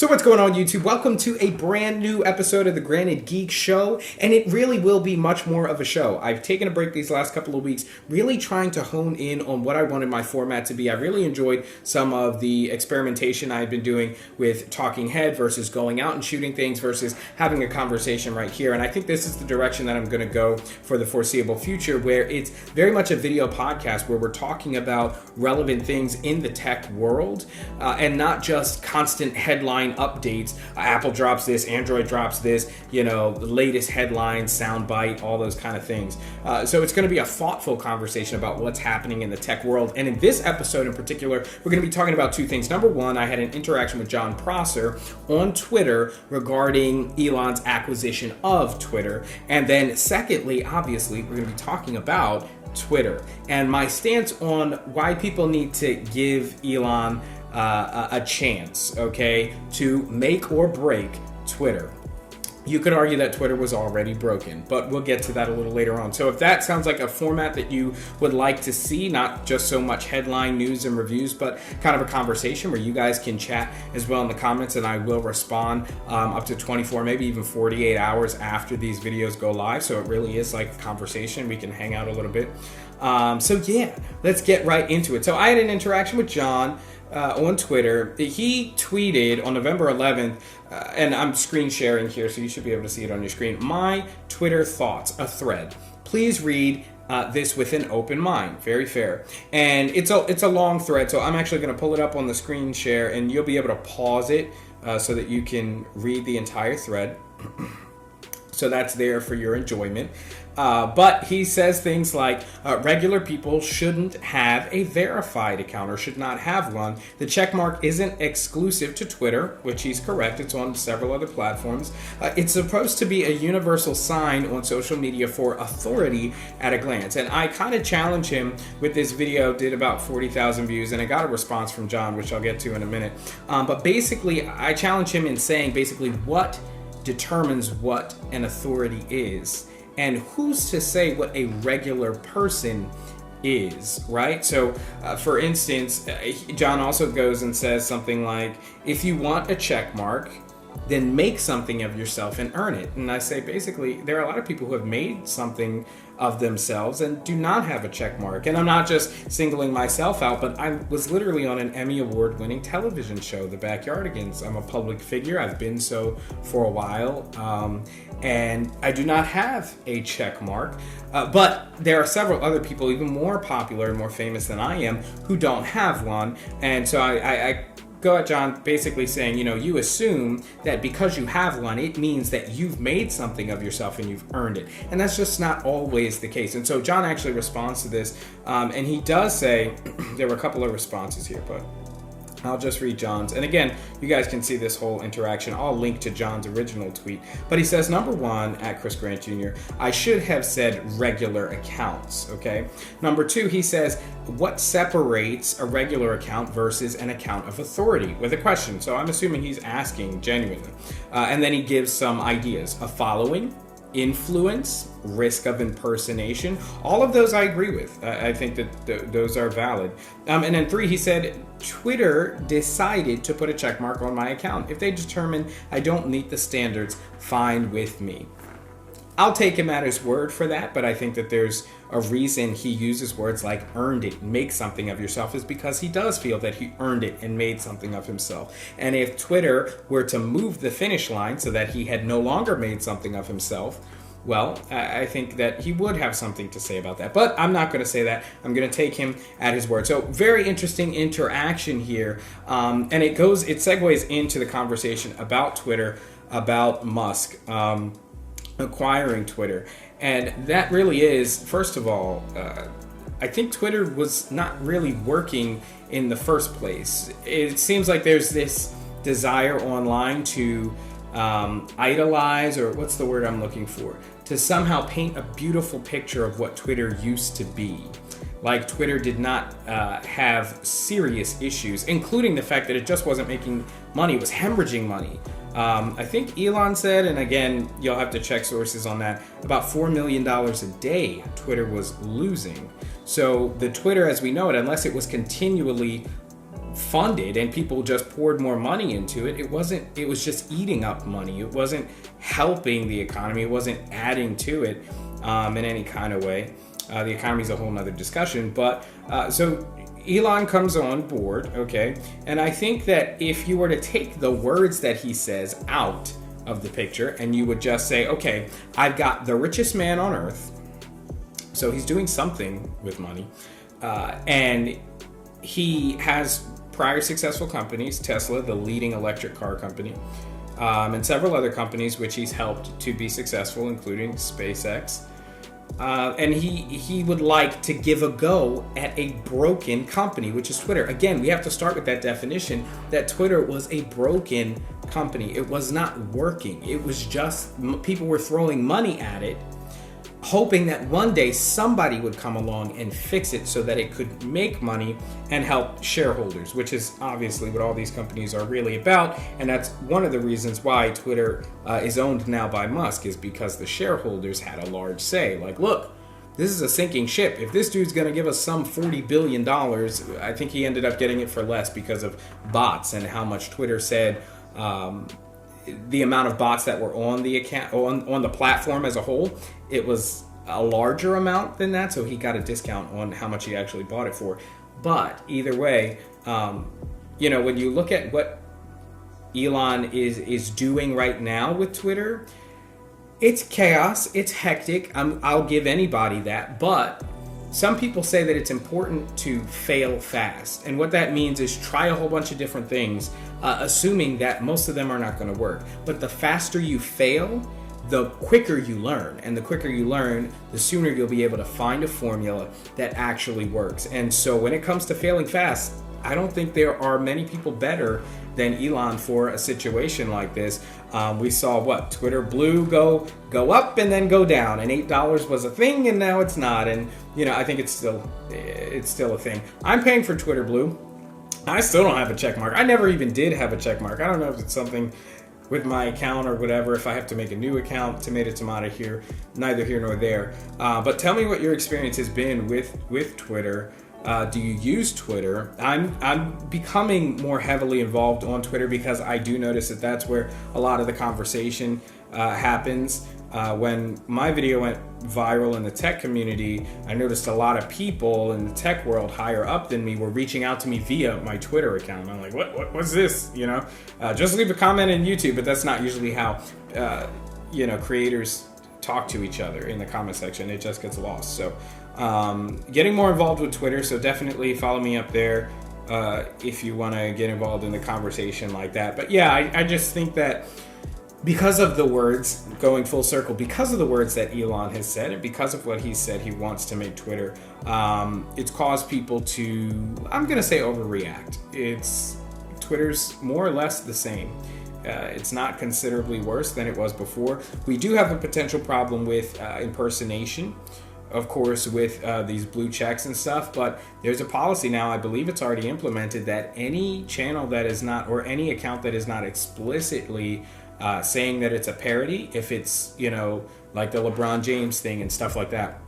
So what's going on, YouTube? Welcome to a brand new episode of the Granted Geek Show, and it really will be much more of a show. I've taken a break these last couple of weeks, really trying to hone in on what I wanted my format to be. I really enjoyed some of the experimentation I've been doing with talking head versus going out and shooting things versus having a conversation right here, and I think this is the direction that I'm going to go for the foreseeable future, where it's very much a video podcast where we're talking about relevant things in the tech world, and not just constant headline updates. Apple drops this, Android drops this, the latest headlines, soundbite, all those kind of things. So it's going to be a thoughtful conversation about what's happening in the tech world. And in this episode in particular, we're going to be talking about two things. Number one, I had an interaction with John Prosser on Twitter regarding Elon's acquisition of Twitter. And then secondly, obviously, we're going to be talking about Twitter and my stance on why people need to give Elon a chance, okay, to make or break Twitter. You could argue that Twitter was already broken, but we'll get to that a little later on. So if that sounds like a format that you would like to see, not just so much headline news and reviews, but kind of a conversation where you guys can chat as well in the comments, and I will respond up to 24, maybe even 48 hours after these videos go live. So it really is like a conversation. We can hang out a little bit. So yeah, let's get right into it. So I had an interaction with John on Twitter. He tweeted on November 11th, and I'm screen sharing here, so you should be able to see it on your screen. My Twitter thoughts, a thread. Please read this with an open mind. Very fair. And it's a long thread, so I'm actually going to pull it up on the screen share, and you'll be able to pause it so that you can read the entire thread. So that's there for your enjoyment. But he says things like regular people shouldn't have a verified account or should not have one. The checkmark isn't exclusive to Twitter, which he's correct. It's on several other platforms. It's supposed to be a universal sign on social media for authority at a glance. And I kind of challenge him with this video, did about 40,000 views, and I got a response from John, which I'll get to in a minute. But basically, I challenge him in saying basically what determines what an authority is. And who's to say what a regular person is, right? So, for instance, John also goes and says something like, if you want a check mark, then make something of yourself and earn it. And I say, basically, there are a lot of people who have made something of themselves and do not have a check mark. And I'm not just singling myself out, but I was literally on an Emmy Award-winning television show, The Backyardigans. I'm a public figure. I've been so for a while. And I do not have a check mark. But there are several other people, even more popular and more famous than I am, who don't have one. And so I go at John basically saying, you assume that because you have one, it means that you've made something of yourself and you've earned it. And that's just not always the case. And so John actually responds to this, and he does say, there were a couple of responses here, but I'll just read John's. And again, you guys can see this whole interaction. I'll link to John's original tweet. But he says, number one, at Chris Grant Jr., I should have said regular accounts, okay? Number two, he says, what separates a regular account versus an account of authority? With a question. So I'm assuming he's asking genuinely. And then he gives some ideas. A following, influence, risk of impersonation. All of those I agree with. I think that those are valid. And then three, he said, Twitter decided to put a check mark on my account. If they determine I don't meet the standards, fine with me. I'll take him at his word for that, but I think that there's a reason he uses words like earned it, make something of yourself, is because he does feel that he earned it and made something of himself. And if Twitter were to move the finish line so that he had no longer made something of himself, well, I think that he would have something to say about that. But I'm not going to say that. I'm going to take him at his word. So very interesting interaction here. And it segues into the conversation about Twitter, about Musk acquiring Twitter. And that really is, first of all, I think Twitter was not really working in the first place. It seems like there's this desire online to idolize, or what's the word I'm looking for, to somehow paint a beautiful picture of what Twitter used to be. Like Twitter did not have serious issues, including the fact that it just wasn't making money, it was hemorrhaging money. I think Elon said, and again, you'll have to check sources on that, about $4 million a day Twitter was losing. So the Twitter as we know it, unless it was continually funded and people just poured more money into it, it was just eating up money. It wasn't helping the economy. It wasn't adding to it in any kind of way. The economy is a whole nother discussion. But so Elon comes on board, okay? And I think that if you were to take the words that he says out of the picture and you would just say, okay, I've got the richest man on earth. So he's doing something with money. And he has prior successful companies, Tesla, the leading electric car company, and several other companies which he's helped to be successful, including SpaceX. And he would like to give a go at a broken company, which is Twitter. Again, we have to start with that definition that Twitter was a broken company. It was not working. It was just people were throwing money at it, hoping that one day somebody would come along and fix it so that it could make money and help shareholders, which is obviously what all these companies are really about. And that's one of the reasons why Twitter is owned now by Musk, is because the shareholders had a large say. Like, look, this is a sinking ship. If this dude's going to give us some $40 billion, I think he ended up getting it for less because of bots and how much Twitter said the amount of bots that were on the account, on the platform as a whole, it was a larger amount than that, so he got a discount on how much he actually bought it for. But either way, when you look at what Elon is doing right now with Twitter, it's chaos, it's hectic. I'll give anybody that, but some people say that it's important to fail fast. And what that means is try a whole bunch of different things, assuming that most of them are not going to work. But the faster you fail, the quicker you learn. And the quicker you learn, the sooner you'll be able to find a formula that actually works. And so when it comes to failing fast, I don't think there are many people better than Elon for a situation like this. We saw Twitter Blue go up and then go down, and $8 was a thing, and now it's not. And I think it's still a thing. I'm paying for Twitter Blue. I still don't have a check mark. I never even did have a check mark. I don't know if it's something with my account or whatever, if I have to make a new account, tomato here, neither here nor there. But tell me what your experience has been with Twitter. Do you use Twitter? I'm becoming more heavily involved on Twitter because I do notice that that's where a lot of the conversation happens. When my video went viral in the tech community, I noticed a lot of people in the tech world higher up than me were reaching out to me via my Twitter account. I'm like, what's this? Just leave a comment in YouTube, but that's not usually how creators talk to each other in the comment section. It just gets lost. So getting more involved with Twitter, so definitely follow me up there if you want to get involved in the conversation like that. But yeah, I just think that because of the words, going full circle, because of the words that Elon has said, and because of what he said he wants to make Twitter, it's caused people to, I'm going to say, overreact. Twitter's more or less the same. It's not considerably worse than it was before. We do have a potential problem with impersonation, of course, with these blue checks and stuff, but there's a policy now, I believe it's already implemented, that any channel that is not, or any account that is not explicitly saying that it's a parody, if it's, like the LeBron James thing and stuff like that,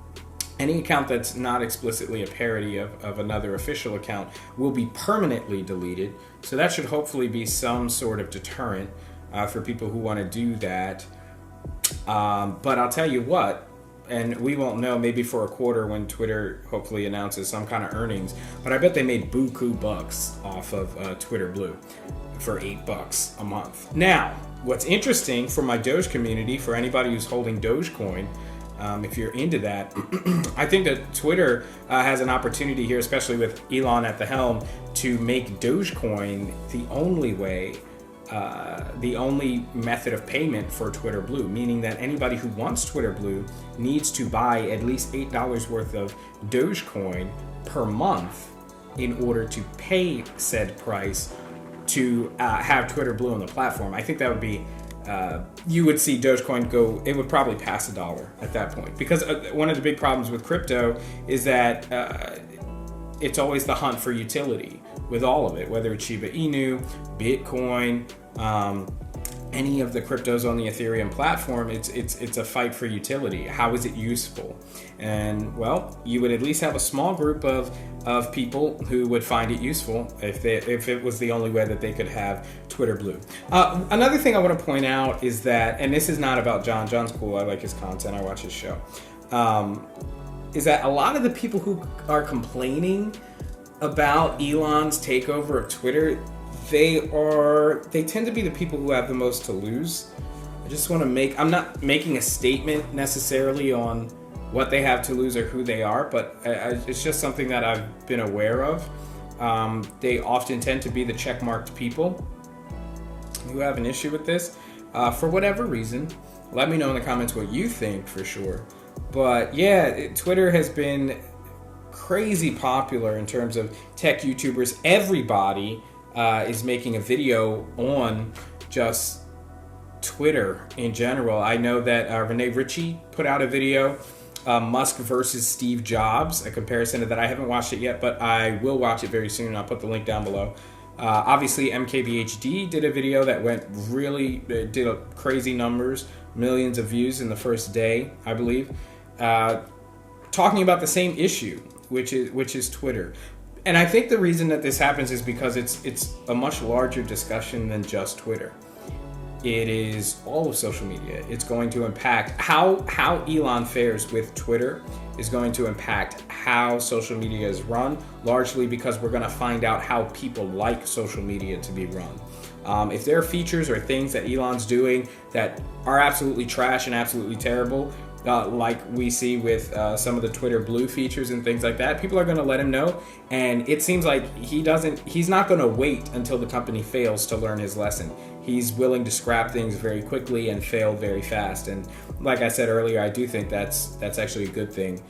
any account that's not explicitly a parody of another official account will be permanently deleted. So that should hopefully be some sort of deterrent for people who want to do that. But I'll tell you what, and we won't know maybe for a quarter when Twitter hopefully announces some kind of earnings, but I bet they made buku bucks off of Twitter Blue for $8 a month. Now, what's interesting for my Doge community, for anybody who's holding Dogecoin, if you're into that, I think that Twitter has an opportunity here, especially with Elon at the helm, to make Dogecoin the only way, the only method of payment for Twitter Blue, meaning that anybody who wants Twitter Blue needs to buy at least $8 worth of Dogecoin per month in order to pay said price to have Twitter Blue on the platform. I think that would be, you would see Dogecoin go, it would probably pass $1 at that point. Because one of the big problems with crypto is that it's always the hunt for utility with all of it, whether it's Shiba Inu, Bitcoin, any of the cryptos on the Ethereum platform, it's a fight for utility. How is it useful? And well, you would at least have a small group of people who would find it useful if it was the only way that they could have Twitter Blue. Another thing I want to point out is that, and this is not about John. John's cool. I like his content. I watch his show. Is that a lot of the people who are complaining about Elon's takeover of Twitter, they tend to be the people who have the most to lose. I just want to I'm not making a statement necessarily on what they have to lose or who they are, but it's just something that I've been aware of. They often tend to be the checkmarked people who have an issue with this for whatever reason. Let me know in the comments what you think for sure. But yeah, Twitter has been crazy popular in terms of tech YouTubers. Everybody is making a video on just Twitter in general. I know that Renee Ritchie put out a video, Musk versus Steve Jobs, a comparison to that. I haven't watched it yet, but I will watch it very soon. I'll put the link down below. Obviously, MKBHD did a video that did crazy numbers, millions of views in the first day, I believe, talking about the same issue, which is Twitter. And I think the reason that this happens is because it's a much larger discussion than just Twitter. It is all of social media. It's going to impact how Elon fares with Twitter is going to impact how social media is run, largely because we're going to find out how people like social media to be run. If there are features or things that Elon's doing that are absolutely trash and absolutely terrible, like we see with some of the Twitter Blue features and things like that, people are going to let him know. And it seems like he's not going to wait until the company fails to learn his lesson. He's willing to scrap things very quickly and fail very fast. And like I said earlier, I do think that's actually a good thing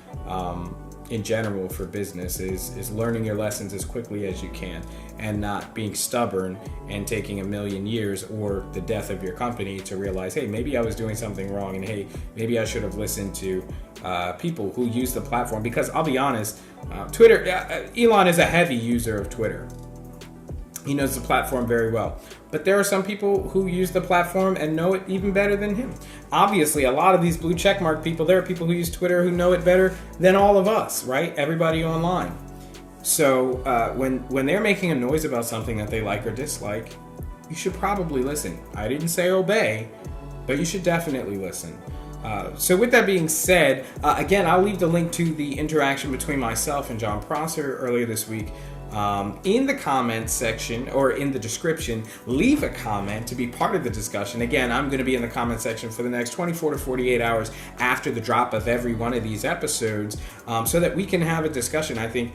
in general for business is learning your lessons as quickly as you can and not being stubborn and taking a million years or the death of your company to realize, hey, maybe I was doing something wrong, and hey, maybe I should have listened to people who use the platform. Because I'll be honest, Twitter, Elon is a heavy user of Twitter. He knows the platform very well. But there are some people who use the platform and know it even better than him. Obviously, a lot of these blue checkmark people, there are people who use Twitter who know it better than all of us, right? Everybody online. So when they're making a noise about something that they like or dislike, you should probably listen. I didn't say obey, but you should definitely listen. So with that being said, again, I'll leave the link to the interaction between myself and John Prosser earlier this week. In the comments section or in the description, leave a comment to be part of the discussion. Again, I'm going to be in the comment section for the next 24 to 48 hours after the drop of every one of these episodes, so that we can have a discussion. I think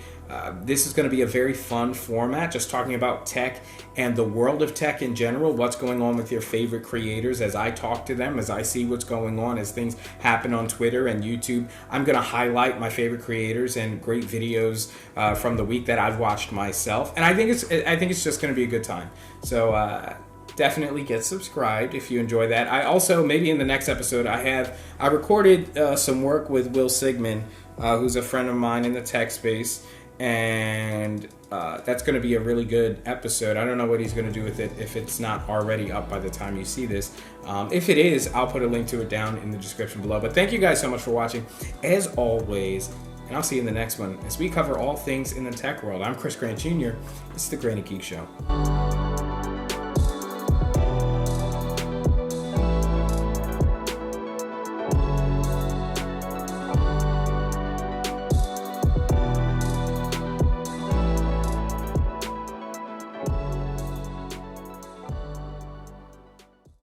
this is going to be a very fun format, just talking about tech and the world of tech in general, what's going on with your favorite creators as I talk to them, as I see what's going on, as things happen on Twitter and YouTube. I'm going to highlight my favorite creators and great videos from the week that I've watched myself, and I think it's just going to be a good time. So definitely get subscribed if you enjoy that. I also, maybe in the next episode, I recorded some work with Will Sigmund, who's a friend of mine in the tech space, and that's going to be a really good episode. I don't know what he's going to do with it if it's not already up by the time you see this. If it is, I'll put a link to it down in the description below. But thank you guys so much for watching, as always, and I'll see you in the next one as we cover all things in the tech world. I'm Chris Grant Jr. This is the Granny Geek Show.